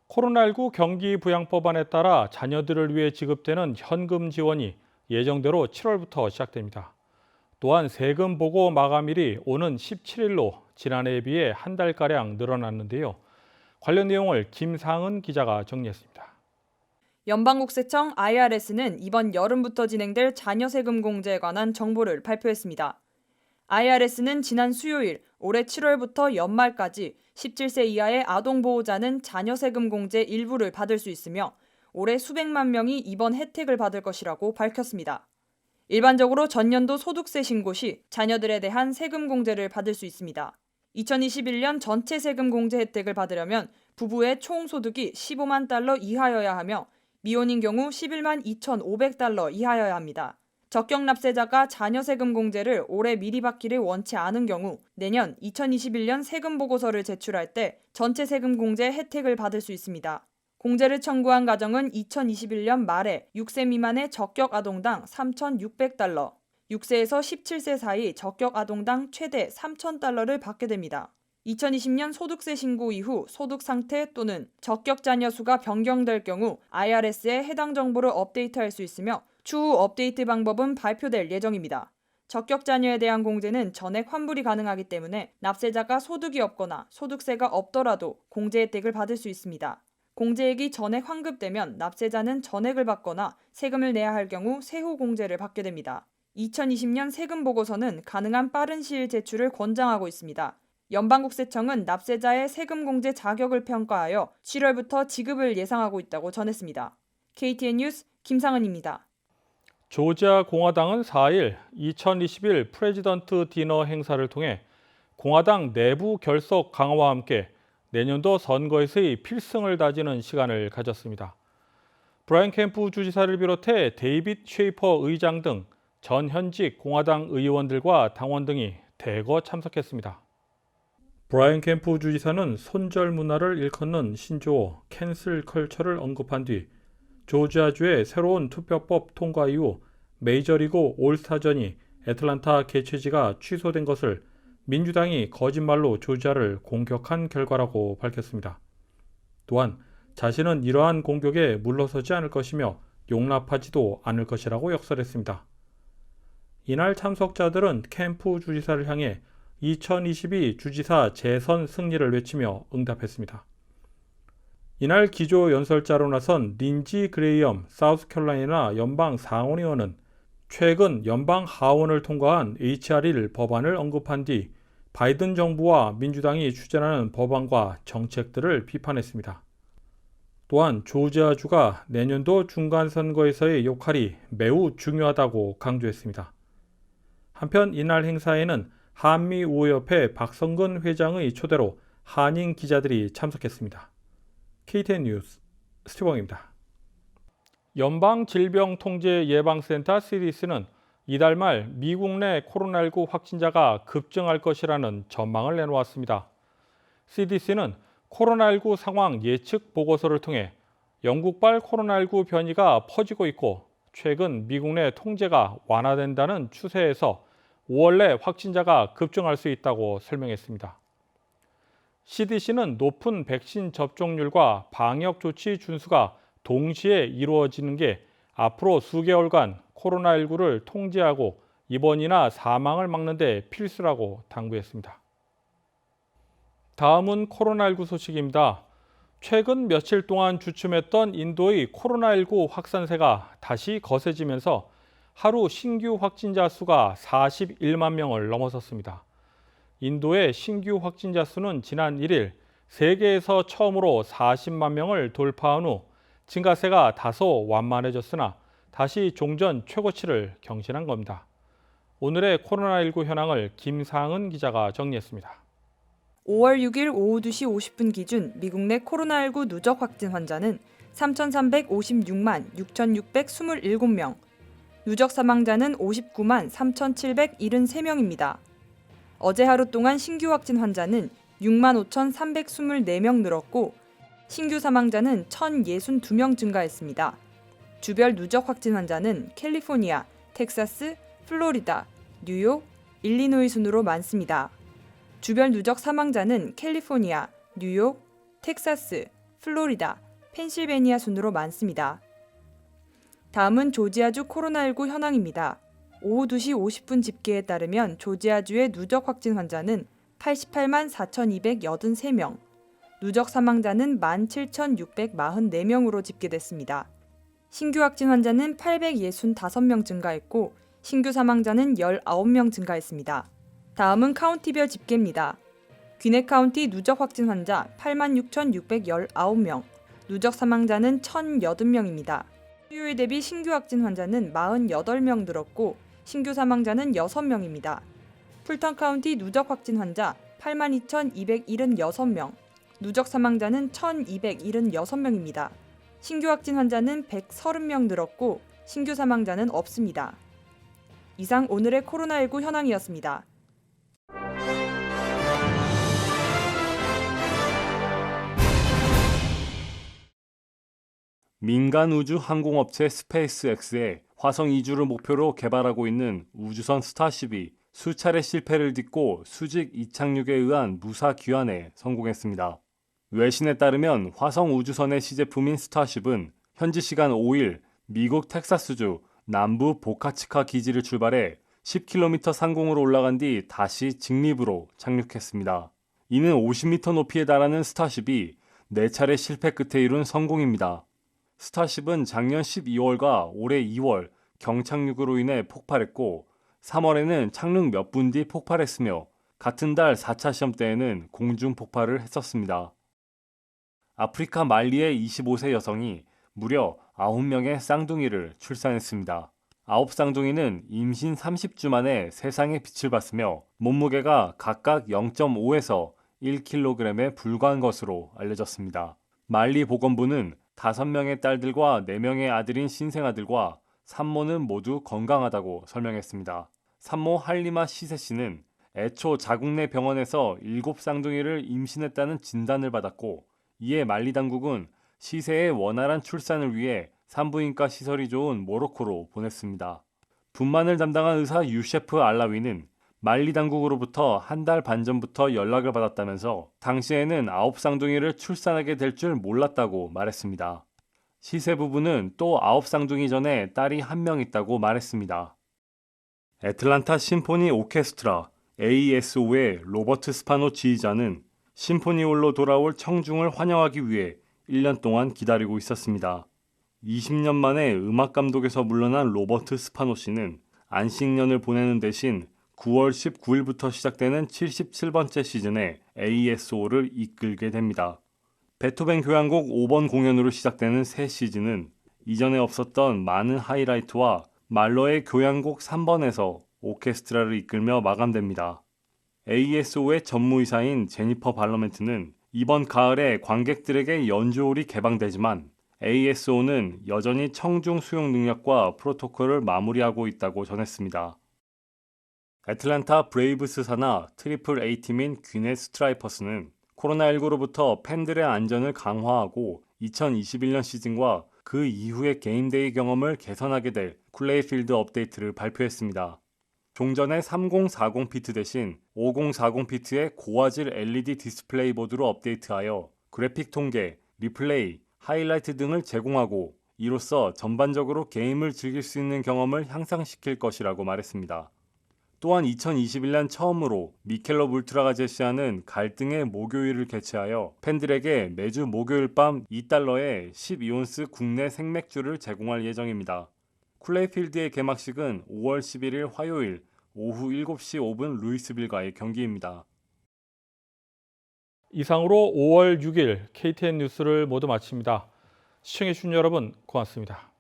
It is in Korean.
코로나19 경기 부양법안에 따라 자녀들을 위해 지급되는 현금 지원이 예정대로 7월부터 시작됩니다. 또한 세금 보고 마감일이 오는 17일로 지난해에 비해 한 달가량 늘어났는데요. 관련 내용을 김상은 기자가 정리했습니다. 연방국세청 IRS는 이번 여름부터 진행될 자녀 세금 공제에 관한 정보를 발표했습니다. IRS는 지난 수요일 올해 7월부터 연말까지 17세 이하의 아동 보호자는 자녀 세금 공제 일부를 받을 수 있으며 올해 수백만 명이 이번 혜택을 받을 것이라고 밝혔습니다. 일반적으로 전년도 소득세 신고 시 자녀들에 대한 세금 공제를 받을 수 있습니다. 2021년 전체 세금 공제 혜택을 받으려면 부부의 총 소득이 15만 달러 이하여야 하며 미혼인 경우 11만 2,500달러 이하여야 합니다. 적격 납세자가 자녀 세금 공제를 올해 미리 받기를 원치 않은 경우 내년 2021년 세금 보고서를 제출할 때 전체 세금 공제 혜택을 받을 수 있습니다. 공제를 청구한 가정은 2021년 말에 6세 미만의 적격 아동당 3,600달러, 6세에서 17세 사이 적격 아동당 최대 3,000달러를 받게 됩니다. 2020년 소득세 신고 이후 소득 상태 또는 적격 자녀 수가 변경될 경우 IRS에 해당 정보를 업데이트할 수 있으며 추후 업데이트 방법은 발표될 예정입니다. 적격 자녀에 대한 공제는 전액 환불이 가능하기 때문에 납세자가 소득이 없거나 소득세가 없더라도 공제 혜택을 받을 수 있습니다. 공제액이 전액 환급되면 납세자는 전액을 받거나 세금을 내야 할 경우 세후 공제를 받게 됩니다. 2020년 세금 보고서는 가능한 빠른 시일 제출을 권장하고 있습니다. 연방국세청은 납세자의 세금 공제 자격을 평가하여 7월부터 지급을 예상하고 있다고 전했습니다. KTN 뉴스 김상은입니다. 조지아 공화당은 4일 2021 프레지던트 디너 행사를 통해 공화당 내부 결속 강화와 함께 내년도 선거에서의 필승을 다지는 시간을 가졌습니다. 브라이언 캠프 주지사를 비롯해 데이빗 쉐이퍼 의장 등 전 현직 공화당 의원들과 당원 등이 대거 참석했습니다. 브라이언 캠프 주지사는 손절 문화를 일컫는 신조어 캔슬 컬처를 언급한 뒤 조지아주의 새로운 투표법 통과 이후 메이저리그 올스타전이 애틀란타 개최지가 취소된 것을 민주당이 거짓말로 조지아를 공격한 결과라고 밝혔습니다. 또한 자신은 이러한 공격에 물러서지 않을 것이며 용납하지도 않을 것이라고 역설했습니다. 이날 참석자들은 캠프 주지사를 향해 2022 주지사 재선 승리를 외치며 응답했습니다. 이날 기조 연설자로 나선 린지 그레이엄 사우스캐롤라이나 연방 상원의원은 최근 연방 하원을 통과한 HR1 법안을 언급한 뒤 바이든 정부와 민주당이 추진하는 법안과 정책들을 비판했습니다. 또한 조지아주가 내년도 중간선거에서의 역할이 매우 중요하다고 강조했습니다. 한편 이날 행사에는 한미우호협회 박성근 회장의 초대로 한인 기자들이 참석했습니다. KTN 뉴스 스티븐입니다. 연방질병통제예방센터 CDC는 이달 말 미국 내 코로나19 확진자가 급증할 것이라는 전망을 내놓았습니다. CDC는 코로나19 상황 예측 보고서를 통해 영국발 코로나19 변이가 퍼지고 있고 최근 미국 내 통제가 완화된다는 추세에서 5월 내 확진자가 급증할 수 있다고 설명했습니다. CDC는 높은 백신 접종률과 방역 조치 준수가 동시에 이루어지는 게 앞으로 수개월간 코로나19를 통제하고 입원이나 사망을 막는 데 필수라고 당부했습니다. 다음은 코로나19 소식입니다. 최근 며칠 동안 주춤했던 인도의 코로나19 확산세가 다시 거세지면서 하루 신규 확진자 수가 41만 명을 넘어섰습니다. 인도의 신규 확진자 수는 지난 1일 세계에서 처음으로 40만 명을 돌파한 후 증가세가 다소 완만해졌으나 다시 종전 최고치를 경신한 겁니다. 오늘의 코로나19 현황을 김상은 기자가 정리했습니다. 5월 6일 오후 2시 50분 기준 미국 내 코로나19 누적 확진 환자는 3,356만 6,627명, 누적 사망자는 59만 3,773명입니다. 어제 하루 동안 신규 확진 환자는 6만 5,324명 늘었고 신규 사망자는 1,062명 증가했습니다. 주별 누적 확진 환자는 캘리포니아, 텍사스, 플로리다, 뉴욕, 일리노이 순으로 많습니다. 주별 누적 사망자는 캘리포니아, 뉴욕, 텍사스, 플로리다, 펜실베니아 순으로 많습니다. 다음은 조지아주 코로나19 현황입니다. 오후 2시 50분 집계에 따르면 조지아주의 누적 확진 환자는 88만 4,283명, 누적 사망자는 17,644명으로 집계됐습니다. 신규 확진 환자는 865명 증가했고 신규 사망자는 19명 증가했습니다. 다음은 카운티별 집계입니다. 귀넷 카운티 누적 확진 환자 86,619명, 누적 사망자는 1,080명입니다. 수요일 대비 신규 확진 환자는 48명 늘었고 신규 사망자는 6명입니다. 풀턴 카운티 누적 확진 환자 82,276명, 누적 사망자는 1,276명입니다. 신규 확진 환자는 130명 늘었고 신규 사망자는 없습니다. 이상 오늘의 코로나19 현황이었습니다. 민간 우주 항공업체 스페이스X의 화성 이주를 목표로 개발하고 있는 우주선 스타쉽이 수차례 실패를 딛고 수직 이착륙에 의한 무사 귀환에 성공했습니다. 외신에 따르면 화성 우주선의 시제품인 스타쉽은 현지 시간 5일 미국 텍사스주 남부 보카치카 기지를 출발해 10km 상공으로 올라간 뒤 다시 직립으로 착륙했습니다. 이는 50m 높이에 달하는 스타쉽이 4차례 실패 끝에 이룬 성공입니다. 스타쉽은 작년 12월과 올해 2월 경착륙으로 인해 폭발했고 3월에는 착륙 몇 분 뒤 폭발했으며 같은 달 4차 시험 때에는 공중 폭발을 했었습니다. 아프리카 말리의 25세 여성이 무려 9명의 쌍둥이를 출산했습니다. 9쌍둥이는 임신 30주 만에 세상의 빛을 봤으며 몸무게가 각각 0.5에서 1kg에 불과한 것으로 알려졌습니다. 말리 보건부는 5명의 딸들과 4명의 아들인 신생아들과 산모는 모두 건강하다고 설명했습니다. 산모 할리마 시세 씨는 애초 자국 내 병원에서 7쌍둥이를 임신했다는 진단을 받았고 이에 말리 당국은 시세의 원활한 출산을 위해 산부인과 시설이 좋은 모로코로 보냈습니다. 분만을 담당한 의사 유셰프 알라위는 말리 당국으로부터 한 달 반 전부터 연락을 받았다면서 당시에는 9쌍둥이를 출산하게 될 줄 몰랐다고 말했습니다. 시세 부부는 또 9쌍둥이 전에 딸이 1명 있다고 말했습니다. 애틀란타 심포니 오케스트라 ASO의 로버트 스파노 지휘자는 심포니홀로 돌아올 청중을 환영하기 위해 1년 동안 기다리고 있었습니다. 20년 만에 음악 감독에서 물러난 로버트 스파노 씨는 안식년을 보내는 대신 9월 19일부터 시작되는 77번째 시즌에 ASO를 이끌게 됩니다. 베토벤 교향곡 5번 공연으로 시작되는 새 시즌은 이전에 없었던 많은 하이라이트와 말러의 교향곡 3번에서 오케스트라를 이끌며 마감됩니다. ASO의 전무이사인 제니퍼 발러멘트는 이번 가을에 관객들에게 연주홀이 개방되지만 ASO는 여전히 청중 수용 능력과 프로토콜을 마무리하고 있다고 전했습니다. 애틀란타 브레이브스 산하 트리플 A팀인 귀넷 스트라이퍼스는 코로나19로부터 팬들의 안전을 강화하고 2021년 시즌과 그 이후의 게임데이 경험을 개선하게 될 쿨레이필드 업데이트를 발표했습니다. 종전의 3040 피트 대신 5040 피트의 고화질 LED 디스플레이 보드로 업데이트하여 그래픽 통계, 리플레이, 하이라이트 등을 제공하고 이로써 전반적으로 게임을 즐길 수 있는 경험을 향상시킬 것이라고 말했습니다. 또한 2021년 처음으로 미켈럽 울트라가 제시하는 갈등의 목요일을 개최하여 팬들에게 매주 목요일 밤 $2에 12온스 국내 생맥주를 제공할 예정입니다. 쿨레이필드의 개막식은 5월 11일 화요일 오후 7시 5분 루이스빌과의 경기입니다. 이상으로 5월 6일 KTN 뉴스를 모두 마칩니다. 시청해주신 여러분 고맙습니다.